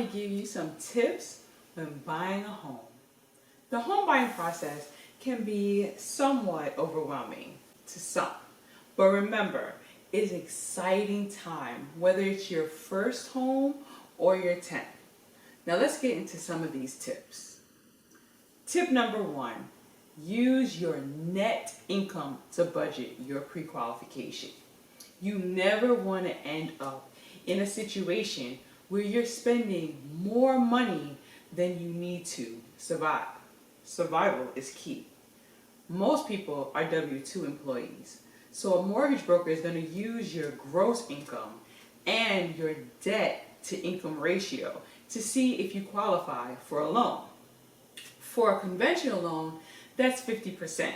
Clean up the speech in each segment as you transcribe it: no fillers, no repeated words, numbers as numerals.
to give you some tips when buying a home. The home buying process can be somewhat overwhelming to some, but remember, it's an exciting time, whether it's your first home or your 10th. Now let's get into some of these tips. Tip number 1, use your net income to budget your pre-qualification. You never want to end up in a situation where you're spending more money than you need to survive. Survival is key. Most people are W-2 employees, so a mortgage broker is going to use your gross income and your debt to income ratio to see if you qualify for a loan. For a conventional loan, that's 50%.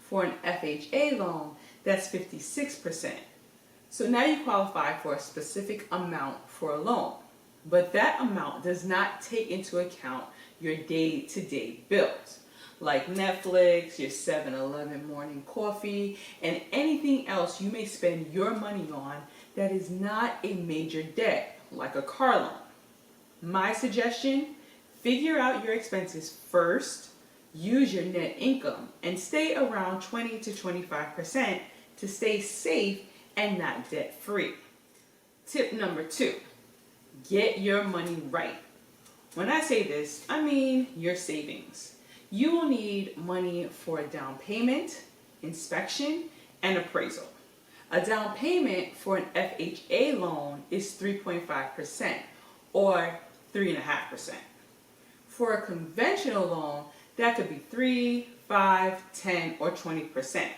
For an FHA loan, that's 56%. So now you qualify for a specific amount for a loan, but that amount does not take into account your day-to-day bills, like Netflix, your 7-Eleven morning coffee, and anything else you may spend your money on that is not a major debt, like a car loan. My suggestion, figure out your expenses first, use your net income, and stay around 20 to 25% to stay safe and not debt-free. Tip number 2, get your money right. When I say this, I mean your savings. You will need money for a down payment, inspection, and appraisal. A down payment for an FHA loan is 3.5% or 3.5%. For a conventional loan, that could be 3, 5, 10, or 20%,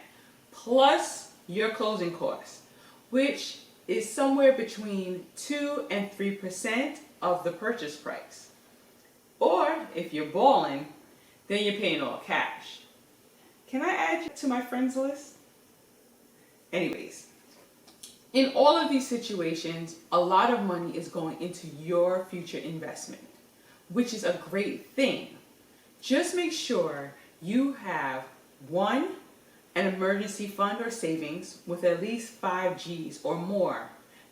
plus your closing costs, which is somewhere between 2 and 3% of the purchase price. Or if you're balling, then you're paying all cash. Can I add you to my friends list? Anyways, in all of these situations, a lot of money is going into your future investment, which is a great thing. Just make sure you have 1, an emergency fund or savings with at least 5 G's or more,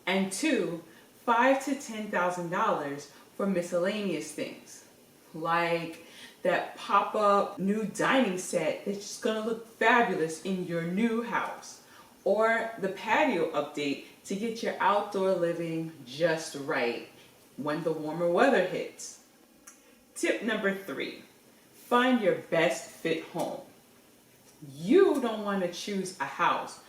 and 2, $5,000 to $10,000 for miscellaneous things, like that pop-up new dining set that's just gonna look fabulous in your new house, or the patio update to get your outdoor living just right when the warmer weather hits. Tip number 3, find your best fit home. You don't want to choose a house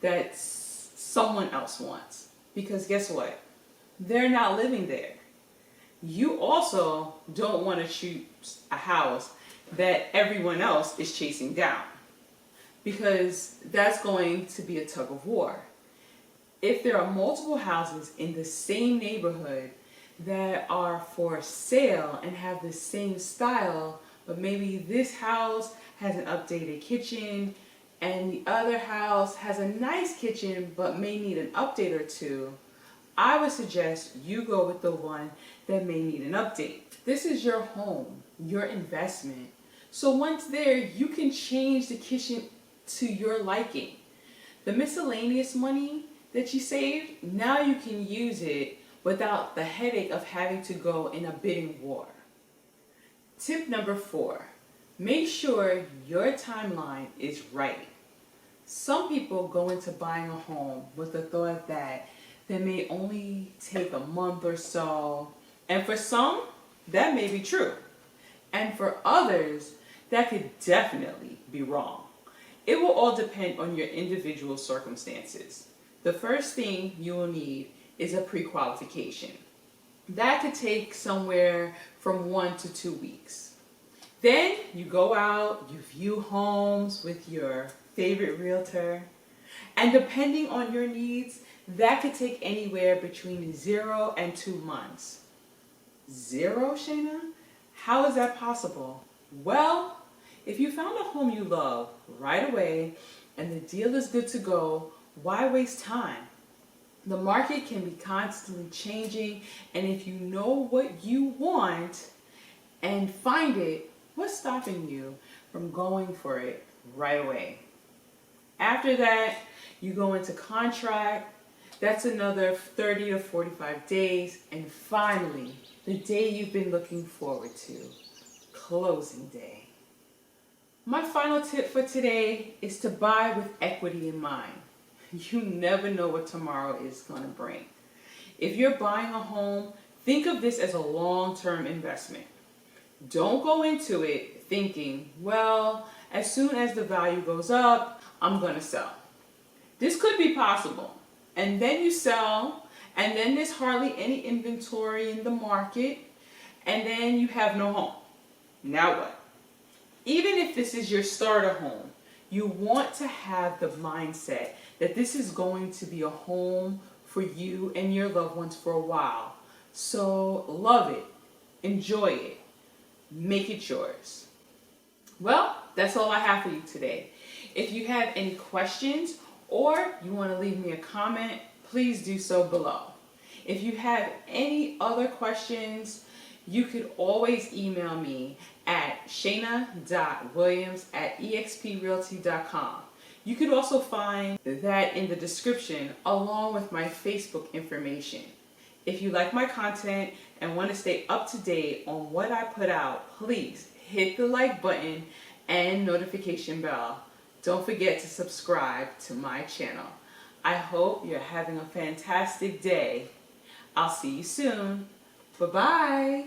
that someone else wants, because guess what? They're not living there. You also don't want to choose a house that everyone else is chasing down, because that's going to be a tug of war. If there are multiple houses in the same neighborhood that are for sale and have the same style, but maybe this house has an updated kitchen and the other house has a nice kitchen but may need an update or two, I would suggest you go with the one that may need an update. This is your home, your investment. So once there, you can change the kitchen to your liking. The miscellaneous money that you saved, now you can use it without the headache of having to go in a bidding war. Tip number 4, make sure your timeline is right. Some people go into buying a home with the thought that they may only take a month or so, and for some, that may be true. And for others, that could definitely be wrong. It will all depend on your individual circumstances. The first thing you will need is a pre-qualification. That could take somewhere from 1 to 2 weeks. Then you go out, you view homes with your favorite realtor, and depending on your needs, that could take anywhere between 0 and 2 months. 0, Shayna? How is that possible? Well, if you found a home you love right away and the deal is good to go, why waste time? The market can be constantly changing, and if you know what you want and find it, what's stopping you from going for it right away? After that, you go into contract. That's another 30 to 45 days, and finally, the day you've been looking forward to, closing day. My final tip for today is to buy with equity in mind. You never know what tomorrow is going to bring. If you're buying a home, think of this as a long-term investment. Don't go into it thinking, well, as soon as the value goes up, I'm going to sell. This could be possible. And then you sell, and then there's hardly any inventory in the market, and then you have no home. Now what? Even if this is your starter home, you want to have the mindset that this is going to be a home for you and your loved ones for a while. So love it, enjoy it, make it yours. Well, that's all I have for you today. If you have any questions or you want to leave me a comment, please do so below. If you have any other questions, you could always email me at shana.williams@exprealty.com. You could also find that in the description along with my Facebook information. If you like my content and want to stay up to date on what I put out, please hit the like button and notification bell. Don't forget to subscribe to my channel. I hope you're having a fantastic day. I'll see you soon. Bye-bye.